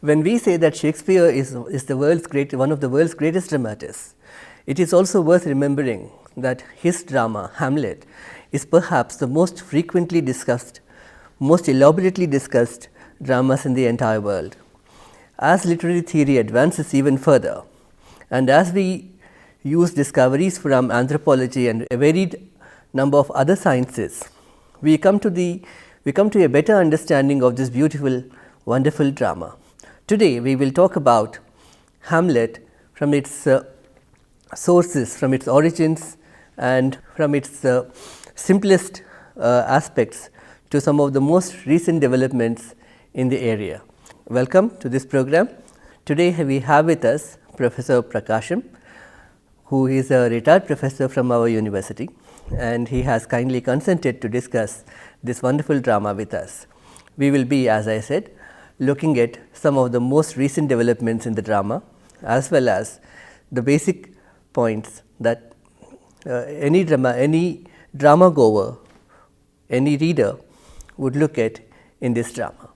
When we say that Shakespeare is one of the world's greatest dramatists, it is also worth remembering that his drama, Hamlet, is perhaps the most frequently discussed, most elaborately discussed dramas in the entire world. As literary theory advances even further, and as we use discoveries from anthropology and a varied number of other sciences, we come to a better understanding of this beautiful, wonderful drama. Today, we will talk about Hamlet from its sources, from its origins, and from its simplest aspects to some of the most recent developments in the area. Welcome to this program. Today, we have with us Professor Prakasham, who is a retired professor from our university, and he has kindly consented to discuss this wonderful drama with us. We will be, as I said, looking at some of the most recent developments in the drama, as well as the basic points that any drama goer, any reader would look at in this drama.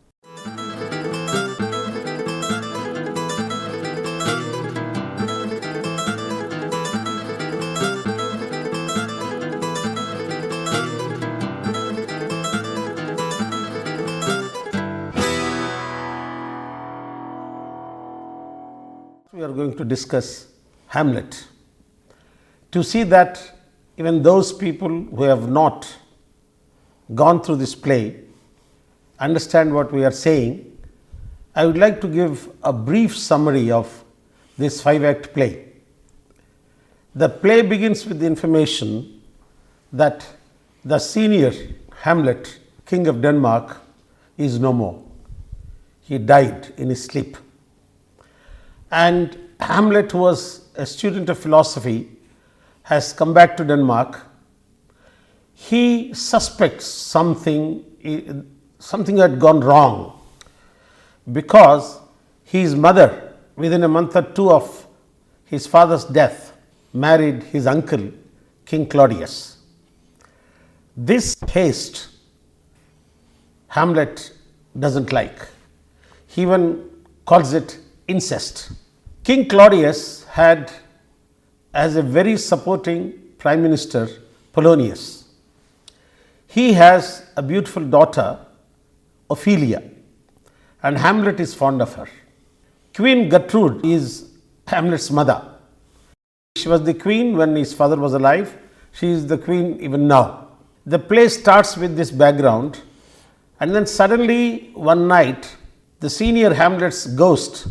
We are going to discuss Hamlet. To see that even those people who have not gone through this play understand what we are saying, I would like to give a brief summary of this 5-act play. The play begins with the information that the senior Hamlet, King of Denmark, is no more. He died in his sleep. And Hamlet, who was a student of philosophy, has come back to Denmark. He suspects something had gone wrong, because his mother, within a month or two of his father's death, married his uncle, King Claudius. This haste Hamlet doesn't like. He even calls it incest. King Claudius had as a very supporting prime minister Polonius. He has a beautiful daughter, Ophelia, and Hamlet is fond of her. Queen Gertrude is Hamlet's mother. She was the queen when his father was alive. She is the queen even now. The play starts with this background, and then suddenly one night the senior Hamlet's ghost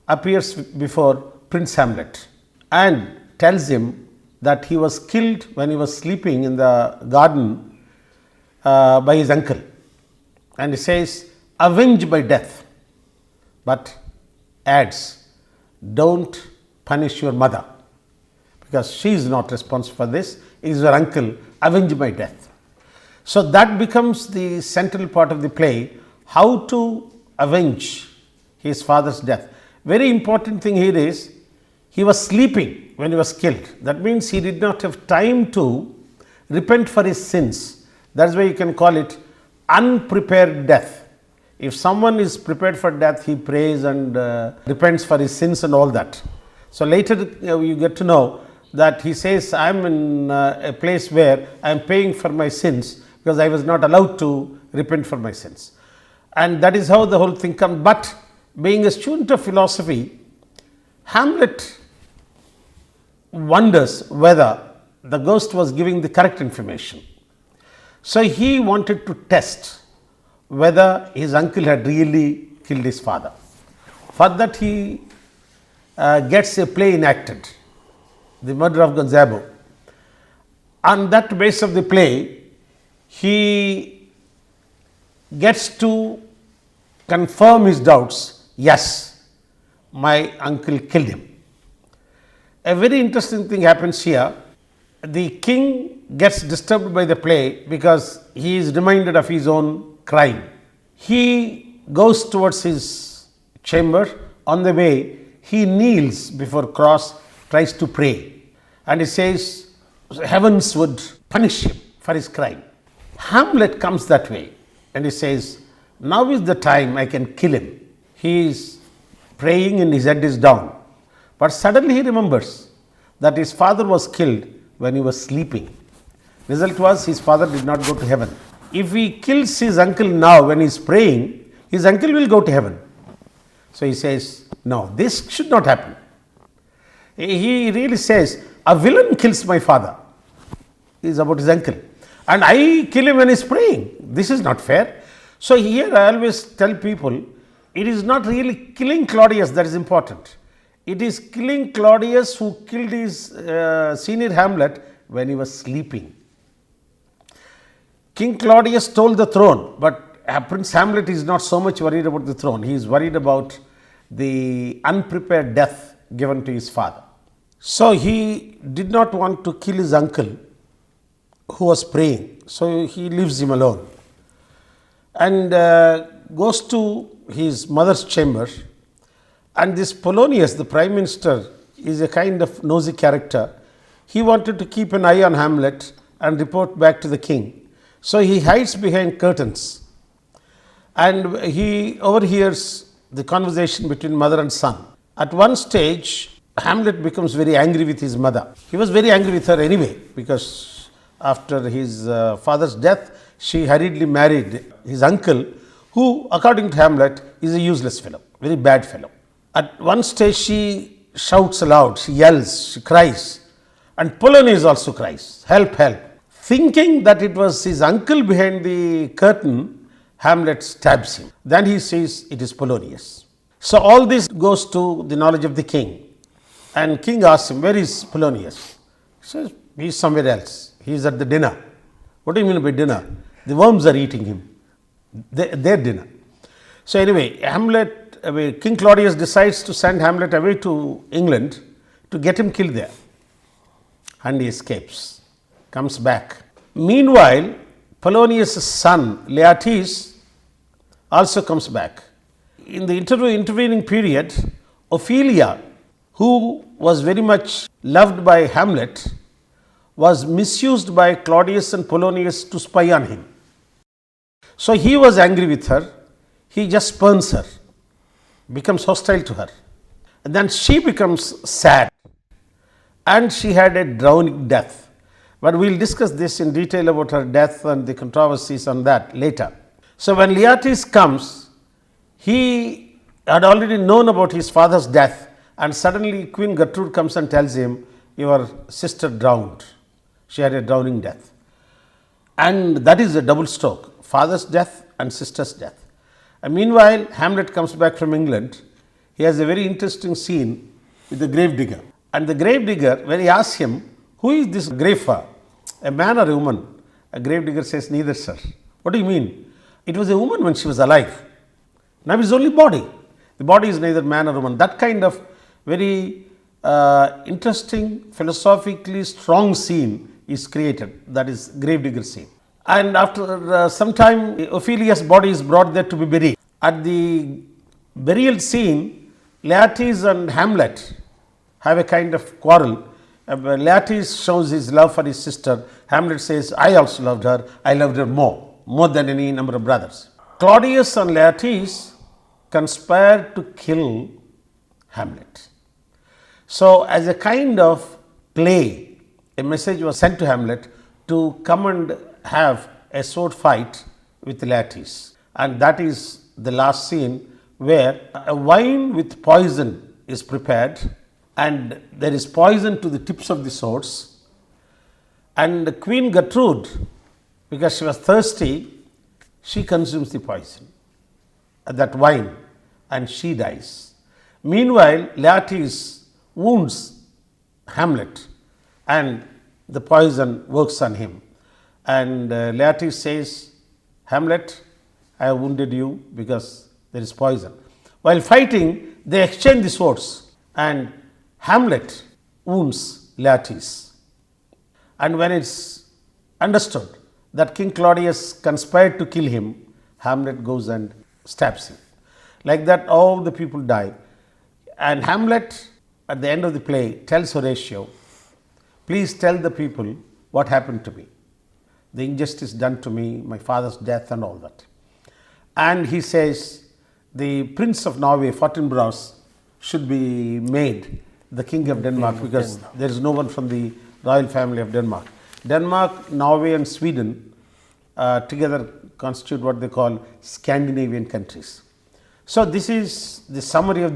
appears before Prince Hamlet and tells him that he was killed when he was sleeping in the garden by his uncle, and he says, "Avenge by death," but adds, "Don't punish your mother, because she is not responsible for this. It is your uncle. Avenge by death." So that becomes the central part of the play, how to avenge his father's death. Very important thing here is, he was sleeping when he was killed. That means he did not have time to repent for his sins. That is why you can call it unprepared death. If someone is prepared for death, he prays and repents for his sins and all that. So later you get to know that he says, "I am in a place where I am paying for my sins because I was not allowed to repent for my sins." And that is how the whole thing comes. But being a student of philosophy, Hamlet wonders whether the ghost was giving the correct information. So he wanted to test whether his uncle had really killed his father. For that he gets a play enacted, The Murder of Gonzabo. On that base of the play, he gets to confirm his doubts. Yes, my uncle killed him. A very interesting thing happens here. The king gets disturbed by the play because he is reminded of his own crime. He goes towards his chamber. On the way, he kneels before cross, tries to pray, and he says heavens would punish him for his crime. Hamlet comes that way and he says, now is the time I can kill him. He is praying and his head is down. But suddenly he remembers that his father was killed when he was sleeping. Result was his father did not go to heaven. If he kills his uncle now when he is praying, his uncle will go to heaven. So he says, no, this should not happen. He really says, a villain kills my father. He is about his uncle. And I kill him when he is praying. This is not fair. So here I always tell people, it is not really killing Claudius that is important. It is killing Claudius who killed his senior Hamlet when he was sleeping. King Claudius stole the throne, but Prince Hamlet is not so much worried about the throne. He is worried about the unprepared death given to his father. So he did not want to kill his uncle who was praying. So he leaves him alone and goes to his mother's chamber. And this Polonius, the prime minister, is a kind of nosy character. He wanted to keep an eye on Hamlet and report back to the king. So he hides behind curtains and he overhears the conversation between mother and son. At one stage, Hamlet becomes very angry with his mother. He was very angry with her anyway, because after his father's death, she hurriedly married his uncle, who, according to Hamlet, is a useless fellow, very bad fellow. At one stage, she shouts aloud, she yells, she cries, and Polonius also cries, help, help. Thinking that it was his uncle behind the curtain, Hamlet stabs him. Then he says it is Polonius. So all this goes to the knowledge of the king. And king asks him, where is Polonius? He says, he is somewhere else. He is at the dinner. What do you mean by dinner? The worms are eating him. Their dinner. So anyway, King Claudius decides to send Hamlet away to England to get him killed there. And he escapes, comes back. Meanwhile, Polonius' son, Laertes, also comes back. In the intervening period, Ophelia, who was very much loved by Hamlet, was misused by Claudius and Polonius to spy on him. So he was angry with her, he just spurns her, becomes hostile to her. And then she becomes sad and she had a drowning death. But we will discuss this in detail about her death and the controversies on that later. So when Laertes comes, he had already known about his father's death, and suddenly Queen Gertrude comes and tells him, your sister drowned. She had a drowning death. And that is a double stroke, father's death and sister's death. And meanwhile, Hamlet comes back from England. He has a very interesting scene with the gravedigger. And the gravedigger, when he asks him, who is this grave for? A man or a woman? A gravedigger says, neither, sir. What do you mean? It was a woman when she was alive. Now it is only body. The body is neither man or woman. That kind of very interesting, philosophically strong scene is created. That is gravedigger scene. And after some time, Ophelia's body is brought there to be buried. At the burial scene, Laertes and Hamlet have a kind of quarrel. Laertes shows his love for his sister. Hamlet says, I also loved her. I loved her more than any number of brothers. Claudius and Laertes conspired to kill Hamlet. So as a kind of play, a message was sent to Hamlet to come and have a sword fight with Laertes. And that is the last scene where a wine with poison is prepared and there is poison to the tips of the swords. And Queen Gertrude, because she was thirsty, she consumes the poison, that wine, and she dies. Meanwhile, Laertes wounds Hamlet and the poison works on him. And Laertes says, Hamlet, I have wounded you because there is poison. While fighting, they exchange the swords and Hamlet wounds Laertes. And when it's understood that King Claudius conspired to kill him, Hamlet goes and stabs him. Like that, all the people die. And Hamlet, at the end of the play, tells Horatio, please tell the people what happened to me, the injustice done to me, my father's death and all that. And he says, the Prince of Norway, Fortinbras, should be made the King of Denmark, because there is no one from the royal family of Denmark. Denmark, Norway and Sweden together constitute what they call Scandinavian countries. So, this is the summary of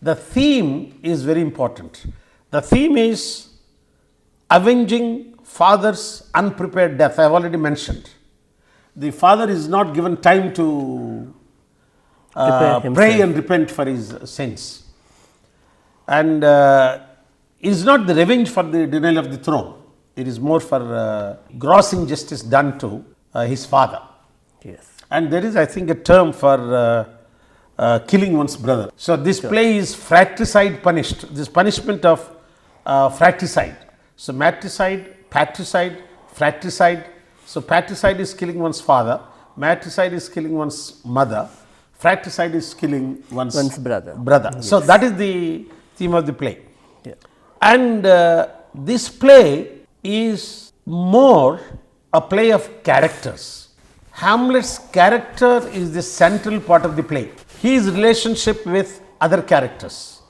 the theme is very important. The theme is avenging father's unprepared death. I have already mentioned. The father is not given time to pray and repent for his sins. And it is not the revenge for the denial of the throne. It is more for gross injustice done to his father. Yes. And there is, I think, a term for killing one's brother. So, this play is fratricide punished, this punishment of fratricide. So, matricide, patricide, fratricide. So, patricide is killing one's father, matricide is killing one's mother, fratricide is killing one's brother. Yes. So, that is the theme of the play. Yeah. And this play is more a play of characters. Hamlet's character is the central part of the play. His relationship with other characters,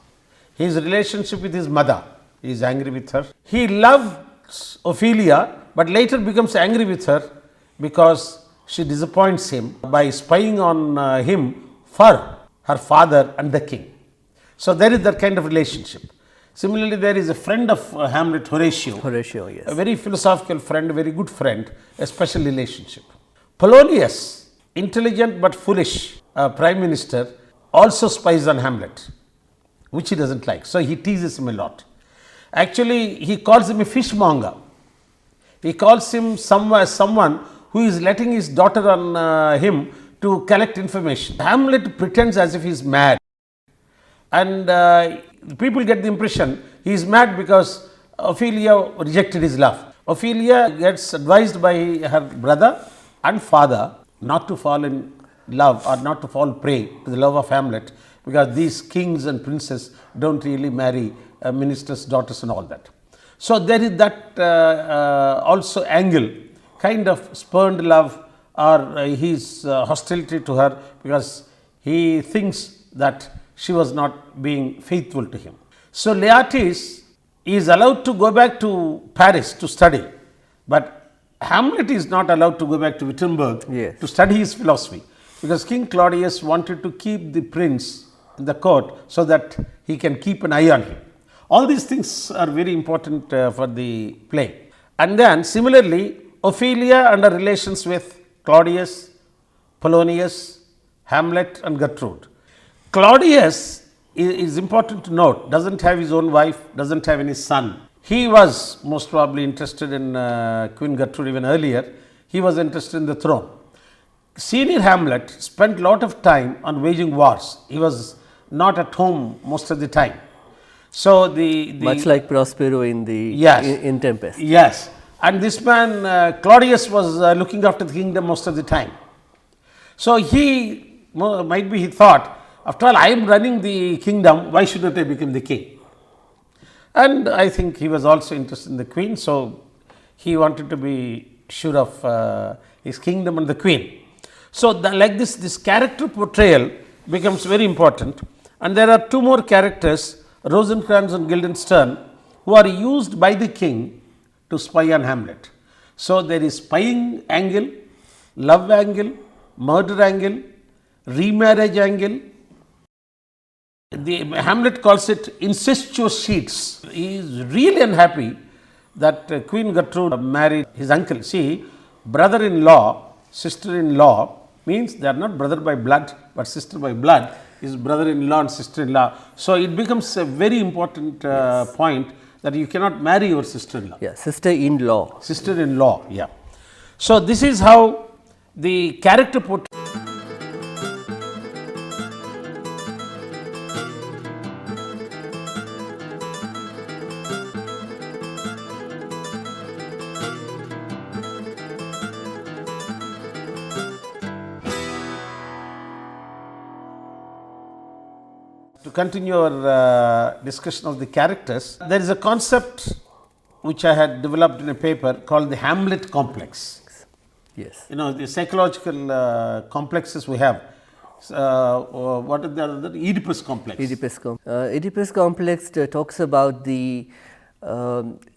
his relationship with his mother, he is angry with her. He loves Ophelia, but later becomes angry with her because she disappoints him by spying on him for her father and the king. So, there is that kind of relationship. Similarly, there is a friend of Hamlet, Horatio. Horatio, yes. A very philosophical friend, a very good friend, a special relationship. Polonius, intelligent but foolish prime minister, also spies on Hamlet, which he does not like. So, he teases him a lot. Actually, he calls him a fishmonger. He calls him someone who is letting his daughter on him to collect information. Hamlet pretends as if he is mad, and people get the impression he is mad because Ophelia rejected his love. Ophelia gets advised by her brother and father not to fall in love or not to fall prey to the love of Hamlet, because these kings and princes do not really marry ministers' daughters and all that. So, there is that also angle, kind of spurned love or his hostility to her, because he thinks that she was not being faithful to him. So, Laertes is allowed to go back to Paris to study, but Hamlet is not allowed to go back to Wittenberg to study his philosophy, because King Claudius wanted to keep the prince in the court so that he can keep an eye on him. All these things are very important for the play. And then similarly, Ophelia and her relations with Claudius, Polonius, Hamlet and Gertrude. Claudius is important to note, does not have his own wife, does not have any son. He was most probably interested in Queen Gertrude even earlier. He was interested in the throne. Senior Hamlet spent a lot of time on waging wars. He was not at home most of the time. So, the much like Prospero in the in Tempest. Yes, and this man Claudius was looking after the kingdom most of the time. So, he thought, after all, I am running the kingdom, why should not I become the king? And I think he was also interested in the queen. So, he wanted to be sure of his kingdom and the queen. So, like this character portrayal becomes very important, and there are two more characters, Rosencrantz and Guildenstern, who are used by the king to spy on Hamlet. So, there is spying angle, love angle, murder angle, remarriage angle. Hamlet calls it incestuous sheets. He is really unhappy that Queen Gertrude married his uncle. See, brother-in-law, sister-in-law means they are not brother by blood, but sister by blood is brother-in-law and sister-in-law. So, it becomes a very important point that you cannot marry your sister-in-law. Yeah, sister-in-law. Sister-in-law, yeah. So, this is how the character portrayal. to continue our discussion of the characters, there is a concept which I had developed in a paper called the Hamlet Complex. Yes. You know, the psychological complexes we have. What is the other? Oedipus complex. Oedipus complex talks about the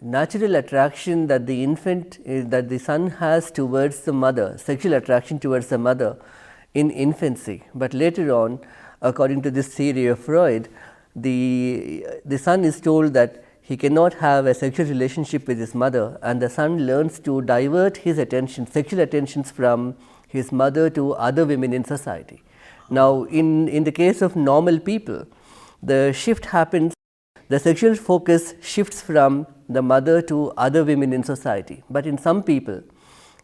natural attraction that the infant, that the son has towards the mother, sexual attraction towards the mother in infancy. But later on, according to this theory of Freud, the son is told that he cannot have a sexual relationship with his mother, and the son learns to divert his attention, sexual attentions from his mother to other women in society. Now, in the case of normal people, the shift happens, the sexual focus shifts from the mother to other women in society. But in some people,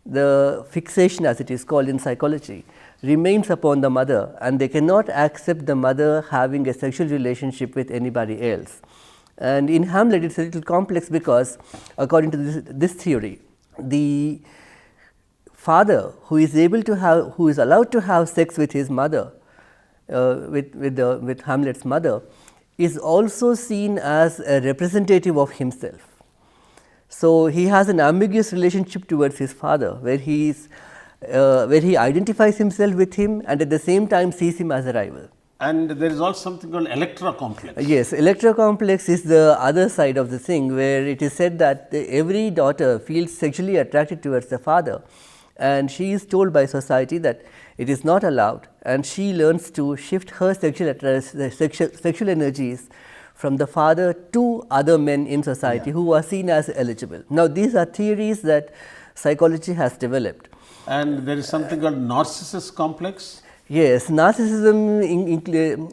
the fixation, as it is called in psychology, remains upon the mother, and they cannot accept the mother having a sexual relationship with anybody else. And in Hamlet, it is a little complex because, according to this theory, the father who is able to have, who is allowed to have sex with his mother, with Hamlet's mother, is also seen as a representative of himself. So he has an ambiguous relationship towards his father, where he identifies himself with him and at the same time sees him as a rival. And there is also something called Electra complex. Yes, Electra complex is the other side of the thing, where it is said that every daughter feels sexually attracted towards the father, and she is told by society that it is not allowed, and she learns to shift her sexual energies from the father to other men in society who are seen as eligible. Now, these are theories that psychology has developed. And there is something called Narcissist Complex. Yes, narcissism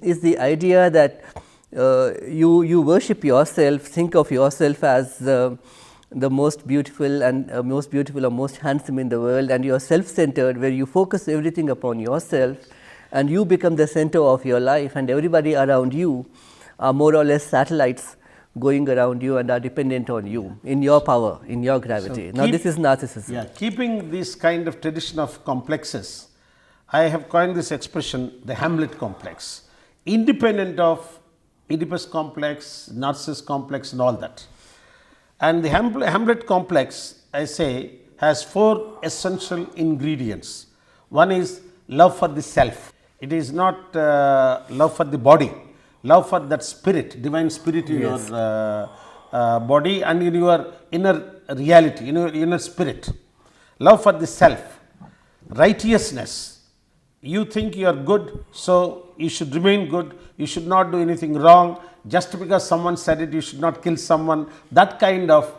is the idea that you worship yourself, think of yourself as the most beautiful and or most handsome in the world, and you are self-centered, where you focus everything upon yourself, and you become the center of your life, and everybody around you are more or less satellites going around you and are dependent on you in your power, in your gravity. So now, this is narcissism. Yeah, keeping this kind of tradition of complexes, I have coined this expression, the Hamlet complex, independent of Oedipus complex, Narcissist complex and all that. And the Hamlet complex, I say, has 4 essential ingredients. One is love for the self. It is not love for the body, love for that spirit, divine spirit in your body and in your inner reality, in your inner spirit. Love for the self, righteousness. You think you are good, so you should remain good, you should not do anything wrong. Just because someone said it, you should not kill someone, that kind of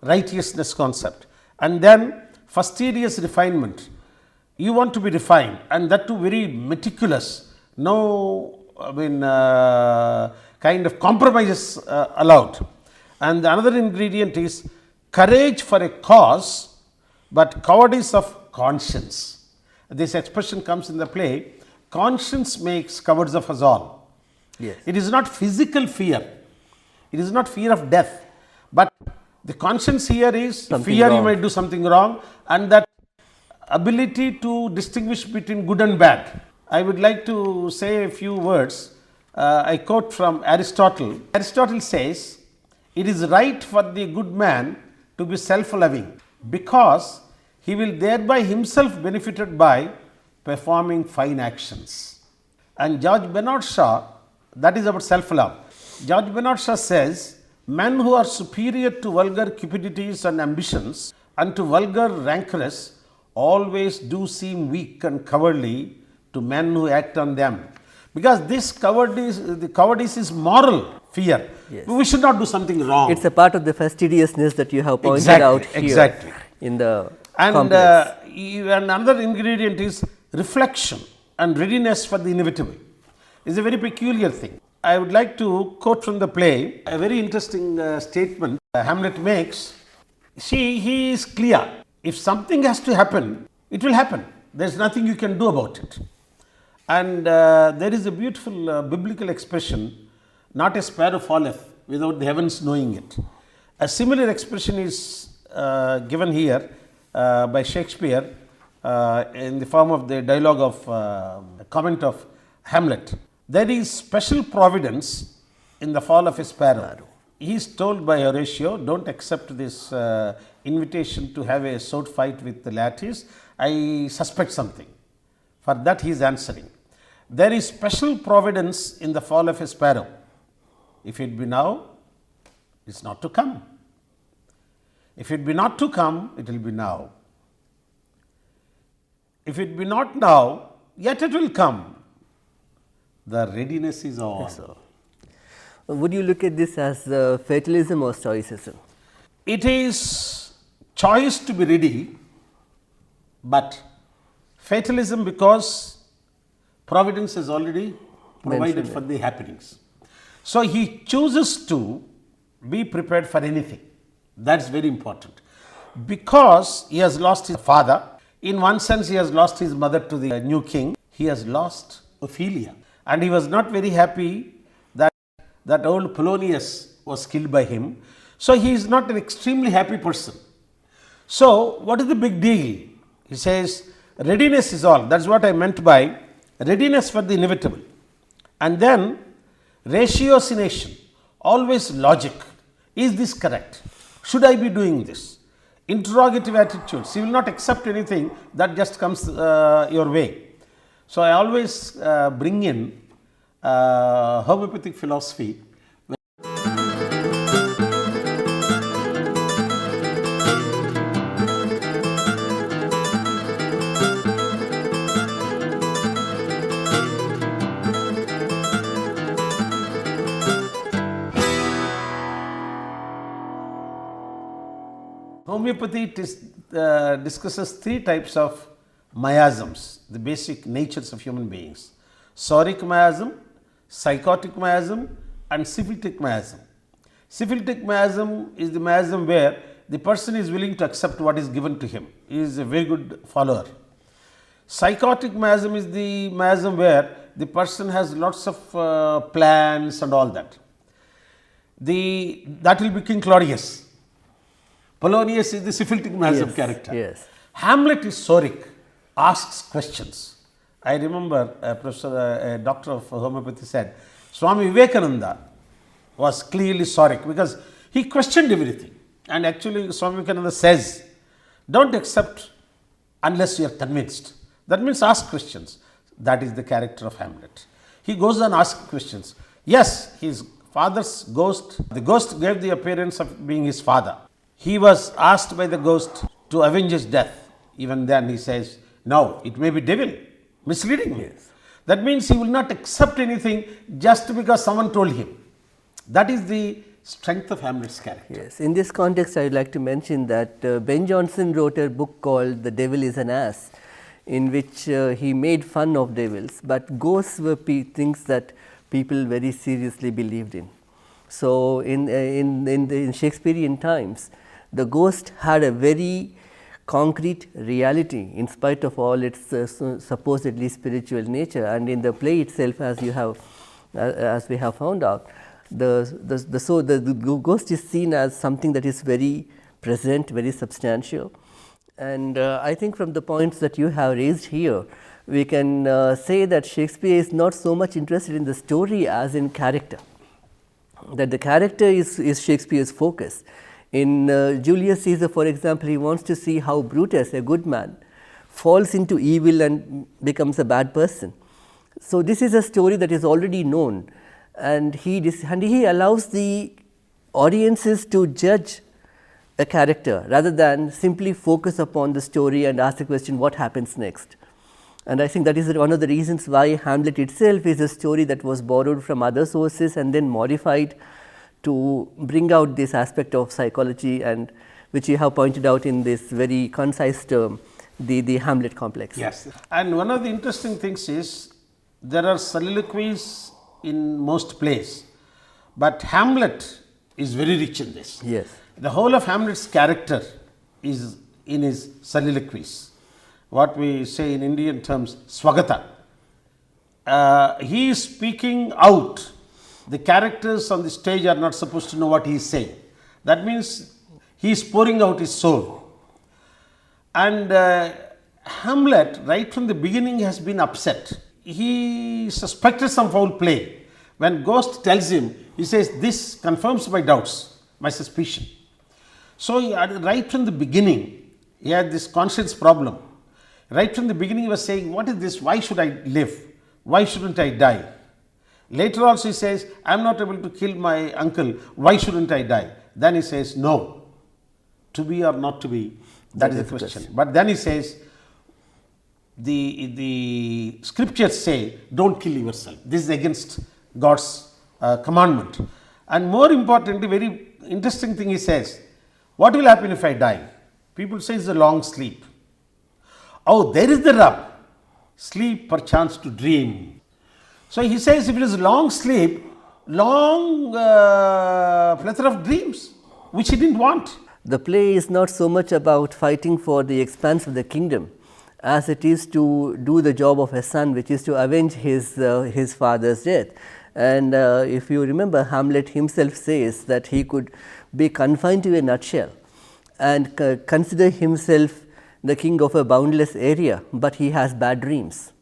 righteousness concept. And then fastidious refinement. You want to be refined, and that too very meticulous, no kind of compromises allowed. And the another ingredient is courage for a cause, but cowardice of conscience. This expression comes in the play, conscience makes cowards of us all. Yes. It is not physical fear, it is not fear of death, but the conscience here is something fear wrong. You might do something wrong, and that ability to distinguish between good and bad. I would like to say a few words. I quote from Aristotle. Aristotle says, it is right for the good man to be self-loving, because he will thereby himself benefited by performing fine actions. And George Bernard Shaw, that is about self-love. George Bernard Shaw says, men who are superior to vulgar cupidities and ambitions and to vulgar rancorous always do seem weak and cowardly to men who act on them. Because this cowardice is moral fear. Yes. We should not do something wrong. It's a part of the fastidiousness that you have pointed out here. Exactly. In the and another ingredient is reflection and readiness for the inevitable. It's a very peculiar thing. I would like to quote from the play a very interesting statement Hamlet makes. He is clear. If something has to happen, it will happen. There is nothing you can do about it. And there is a beautiful biblical expression, not a sparrow falleth without the heavens knowing it. A similar expression is given here by Shakespeare in the form of the dialogue of comment of Hamlet. There is special providence in the fall of a sparrow. He is told by Horatio, don't accept this invitation to have a sword fight with the Laertes. I suspect something. For that he is answering. There is special providence in the fall of a sparrow. If it be now, it is not to come. If it be not to come, it will be now. If it be not now, yet it will come. The readiness is all. So, would you look at this as fatalism or stoicism? It is choice to be ready, but fatalism because providence has already provided for the happenings. So, he chooses to be prepared for anything. That is very important. Because he has lost his father, in one sense he has lost his mother to the new king, he has lost Ophelia. And he was not very happy that old Polonius was killed by him. So, he is not an extremely happy person. So, what is the big deal? He says, readiness is all. That is what I meant by readiness for the inevitable. And then ratiocination, always logic. Is this correct? Should I be doing this? Interrogative attitudes. He will not accept anything that just comes your way. So, I always bring in homeopathic philosophy. Homeopathy discusses three types of miasms, the basic natures of human beings: soric miasm, psychotic miasm and syphilitic miasm. Syphilitic miasm is the miasm where the person is willing to accept what is given to him. He is a very good follower. Psychotic miasm is the miasm where the person has lots of plans and all that. That will be King Claudius. Polonius is the syphilitic miasm character. Yes. Hamlet is soric, asks questions. I remember a doctor of homeopathy said, Swami Vivekananda was clearly soric because he questioned everything. And actually Swami Vivekananda says, don't accept unless you are convinced. That means ask questions. That is the character of Hamlet. He goes and asks questions. Yes, his father's ghost, the ghost gave the appearance of being his father. He was asked by the ghost to avenge his death. Even then he says, no, it may be devil misleading me. Yes. That means he will not accept anything just because someone told him. That is the strength of Hamlet's character. Yes. In this context, I would like to mention that Ben Jonson wrote a book called The Devil is an Ass, in which he made fun of devils, but ghosts were things that people very seriously believed in. So, in Shakespearean times, the ghost had a very concrete reality in spite of all its supposedly spiritual nature, and in the play itself, as we have found out, the ghost is seen as something that is very present, very substantial. And I think from the points that you have raised here, we can say that Shakespeare is not so much interested in the story as in character, that the character is Shakespeare's focus. In Julius Caesar, for example, he wants to see how Brutus, a good man, falls into evil and becomes a bad person. So, this is a story that is already known, and he allows the audiences to judge a character rather than simply focus upon the story and ask the question, what happens next? And I think that is one of the reasons why Hamlet itself is a story that was borrowed from other sources and then modified to bring out this aspect of psychology, and which you have pointed out in this very concise term, the Hamlet complex. Yes. And one of the interesting things is there are soliloquies in most plays, but Hamlet is very rich in this. Yes. The whole of Hamlet's character is in his soliloquies, what we say in Indian terms, swagata. He is speaking out. The characters on the stage are not supposed to know what he is saying. That means he is pouring out his soul. And Hamlet, right from the beginning, has been upset. he suspected some foul play. When Ghost tells him, he says, this confirms my doubts, my suspicion. So right from the beginning, he had this conscience problem. Right from the beginning, he was saying, what is this? Why should I live? Why shouldn't I die? Later also he says, I am not able to kill my uncle. Why shouldn't I die? Then he says, no. To be or not to be, that is the question. But then he says, the scriptures say, don't kill yourself. This is against God's commandment. And more importantly, very interesting thing he says, what will happen if I die? People say it's a long sleep. Oh, there is the rub. Sleep perchance to dream. So he says if it is long sleep, long plethora of dreams, which he didn't want. The play is not so much about fighting for the expanse of the kingdom as it is to do the job of a son, which is to avenge his father's death. And if you remember, Hamlet himself says that he could be confined to a nutshell and consider himself the king of a boundless area, but he has bad dreams.